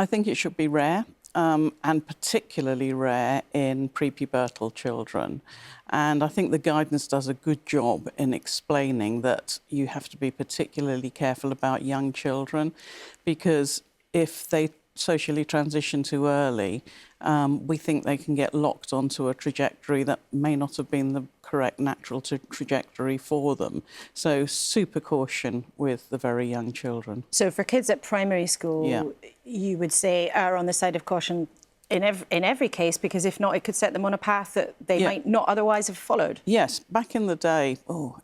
I think it should be rare, and particularly rare in prepubertal children. And I think the guidance does a good job in explaining that you have to be particularly careful about young children, because if they socially transition too early, we think they can get locked onto a trajectory that may not have been the correct natural trajectory for them. So super caution with the very young children. So for kids at primary school, you would say err on the side of caution in every case, because if not, it could set them on a path that they might not otherwise have followed. Yes, back in the day,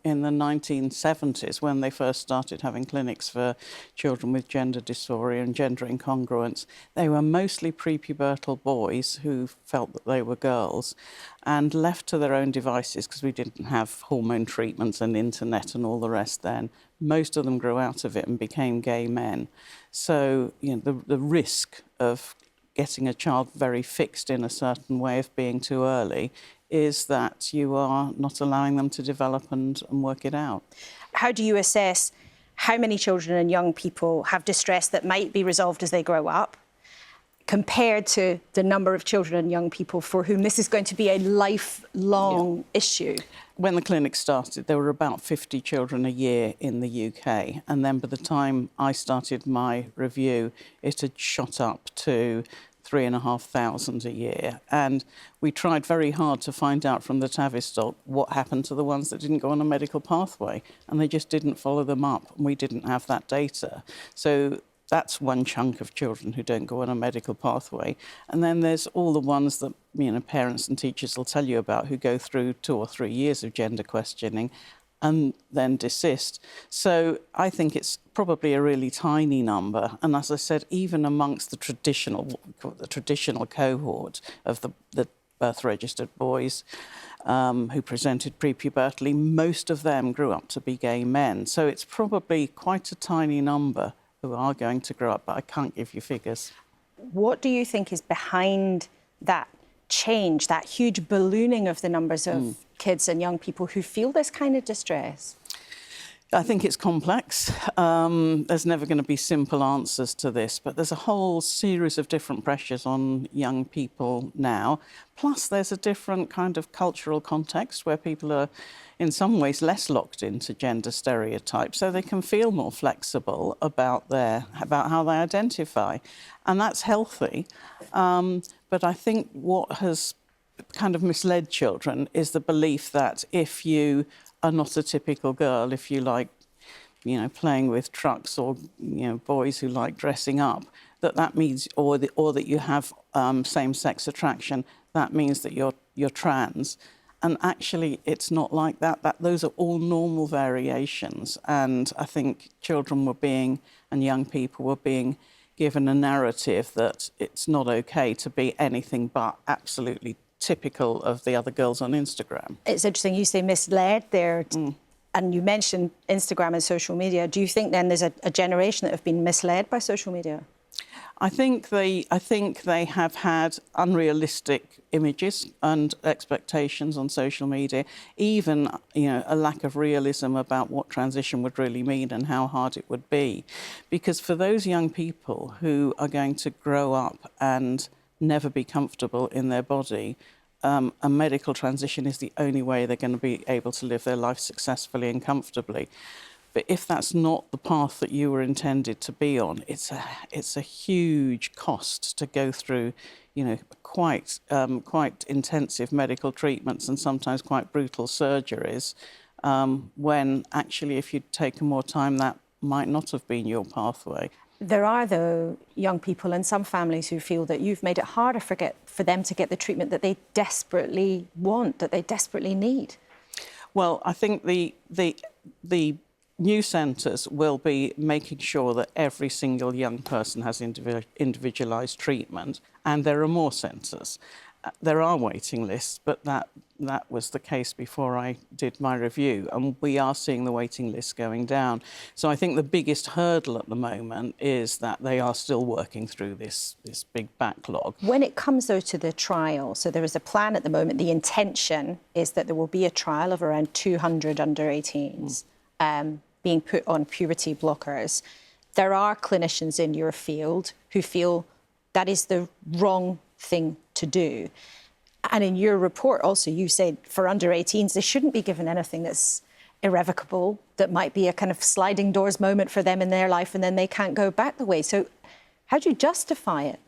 in the 1970s, when they first started having clinics for children with gender dysphoria and gender incongruence, they were mostly prepubertal boys who felt that they were girls, and left to their own devices, because we didn't have hormone treatments and internet and all the rest then. Most of them grew out of it and became gay men. So, you know, the risk of getting a child very fixed in a certain way of being too early is that you are not allowing them to develop and work it out. How do you assess how many children and young people have distress that might be resolved as they grow up, compared to the number of children and young people for whom this is going to be a lifelong issue? When the clinic started, there were about 50 children a year in the UK. And then by the time I started my review, it had shot up to 3,500 a year. And we tried very hard to find out from the Tavistock what happened to the ones that didn't go on a medical pathway. And they just didn't follow them up. And we didn't have that data. So that's one chunk of children who don't go on a medical pathway. And then there's all the ones that, you know, parents and teachers will tell you about, who go through 2 or 3 years of gender questioning and then desist. So I think it's probably a really tiny number. And as I said, even amongst the traditional cohort of the birth-registered boys who presented prepubertally, most of them grew up to be gay men. So it's probably quite a tiny number who are going to grow up, but I can't give you figures. What do you think is behind that change, that huge ballooning of the numbers of kids and young people who feel this kind of distress? I think it's complex. There's never going to be simple answers to this, but there's a whole series of different pressures on young people now. Plus, there's a different kind of cultural context where people are, in some ways, less locked into gender stereotypes, so they can feel more flexible about how they identify, and that's healthy. But I think what has kind of misled children is the belief that if you are not a typical girl, if you like, you know, playing with trucks, or, you know, boys who like dressing up, that means, or that you have same-sex attraction, that means that you're trans. And actually, it's not like that. Those are all normal variations. And I think children and young people were being given a narrative that it's not okay to be anything but absolutely typical of the other girls on Instagram. It's interesting you say misled there, and you mentioned Instagram and social media. Do you think then there's a generation that have been misled by social media? I think they have had unrealistic images and expectations on social media, even, you know, a lack of realism about what transition would really mean and how hard it would be. Because for those young people who are going to grow up and never be comfortable in their body, a medical transition is the only way they're going to be able to live their life successfully and comfortably. But if that's not the path that you were intended to be on, it's a huge cost to go through, you know, quite intensive medical treatments and sometimes quite brutal surgeries, when actually, if you'd taken more time, that might not have been your pathway. There are, though, young people and some families who feel that you've made it harder for them to get the treatment that they desperately want, that they desperately need. Well, I think the new centres will be making sure that every single young person has individualised treatment, and there are more centres. There are waiting lists, but that was the case before I did my review, and we are seeing the waiting lists going down. So I think the biggest hurdle at the moment is that they are still working through this big backlog. When it comes, though, to the trial, so there is a plan at the moment. The intention is that there will be a trial of around 200 under-18s being put on puberty blockers. There are clinicians in your field who feel that is the wrong thing to do. And in your report also, you said for under 18s, they shouldn't be given anything that's irrevocable, that might be a kind of sliding doors moment for them in their life, and then they can't go back the way. So how do you justify it?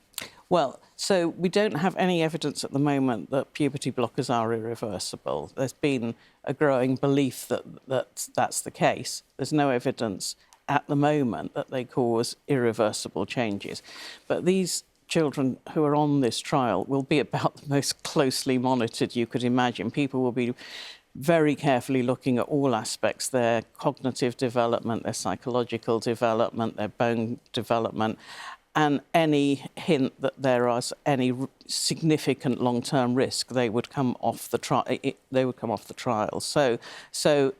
Well, so we don't have any evidence at the moment that puberty blockers are irreversible. There's been a growing belief that that's the case. There's no evidence at the moment that they cause irreversible changes. But these children who are on this trial will be about the most closely monitored you could imagine. People will be very carefully looking at all aspects, their cognitive development, their psychological development, their bone development, and any hint that there is any significant long-term risk, they would come off the trial. They would come off the trial. So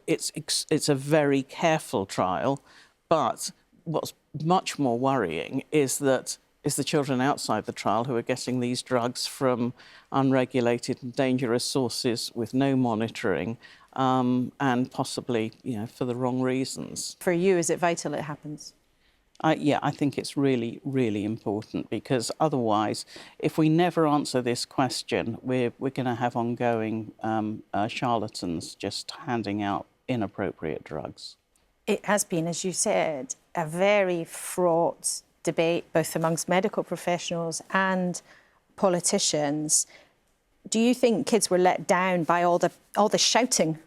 it's a very careful trial. But what's much more worrying is the children outside the trial who are getting these drugs from unregulated and dangerous sources with no monitoring, and possibly, for the wrong reasons. For you, is it vital it happens? Yeah, I think it's really, really important, because otherwise, if we never answer this question, we're going to have ongoing charlatans just handing out inappropriate drugs. It has been, as you said, a very fraught debate, both amongst medical professionals and politicians. Do you think kids were let down by all the shouting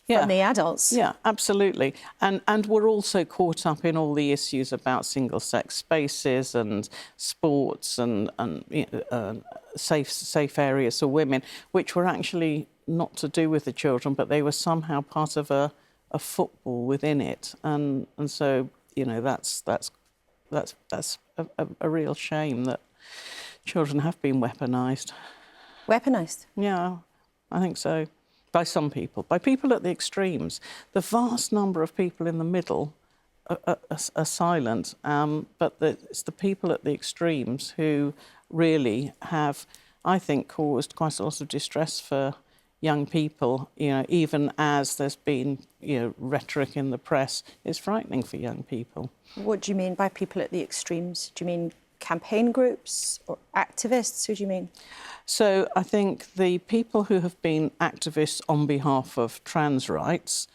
from the adults? Yeah, absolutely. And we're also caught up in all the issues about single-sex spaces and sports and safe areas for women, which were actually not to do with the children, but they were somehow part of a football within it. And so, that's a real shame that children have been weaponised. Weaponised? Yeah, I think so. By some people, by people at the extremes. The vast number of people in the middle are silent, but it's the people at the extremes who really have, I think, caused quite a lot of distress for young people, even as there's been, rhetoric in the press. It's frightening for young people. What do you mean by people at the extremes? Do you mean campaign groups or activists? Who do you mean? So I think the people who have been activists on behalf of trans rights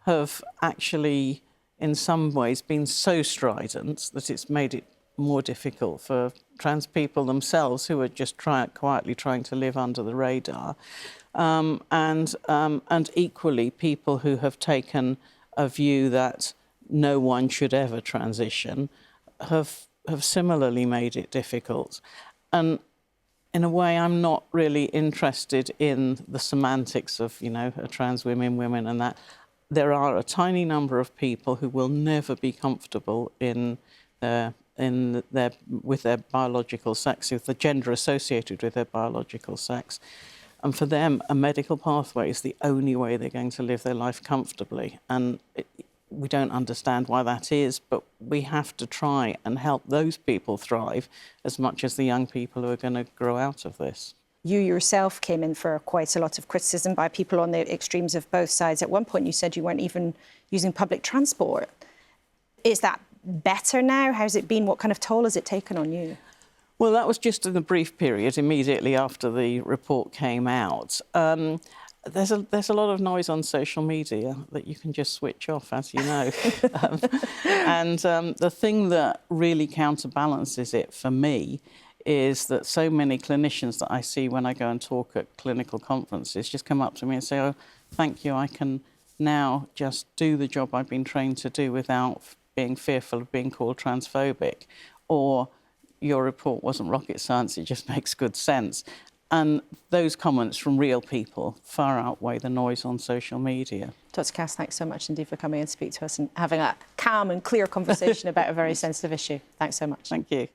have actually, in some ways, been so strident that it's made it more difficult for trans people themselves, who are just quietly trying to live under the radar. And equally, people who have taken a view that no one should ever transition have similarly made it difficult. And in a way, I'm not really interested in the semantics of, trans women, and that. There are a tiny number of people who will never be comfortable with their biological sex, with the gender associated with their biological sex. And for them, a medical pathway is the only way they're going to live their life comfortably. And we don't understand why that is, but we have to try and help those people thrive as much as the young people who are going to grow out of this. You yourself came in for quite a lot of criticism by people on the extremes of both sides. At one point, you said you weren't even using public transport. Is that better now? How's it been? What kind of toll has it taken on you? Well, that was just in the brief period immediately after the report came out. There's a lot of noise on social media that you can just switch off, as you know. The thing that really counterbalances it for me is that so many clinicians that I see when I go and talk at clinical conferences just come up to me and say, "Oh, thank you, I can now just do the job I've been trained to do without being fearful of being called transphobic," or "Your report wasn't rocket science, it just makes good sense." And those comments from real people far outweigh the noise on social media. Dr. Cass, thanks so much indeed for coming and speak to us and having a calm and clear conversation about a very sensitive issue. Thanks so much. Thank you.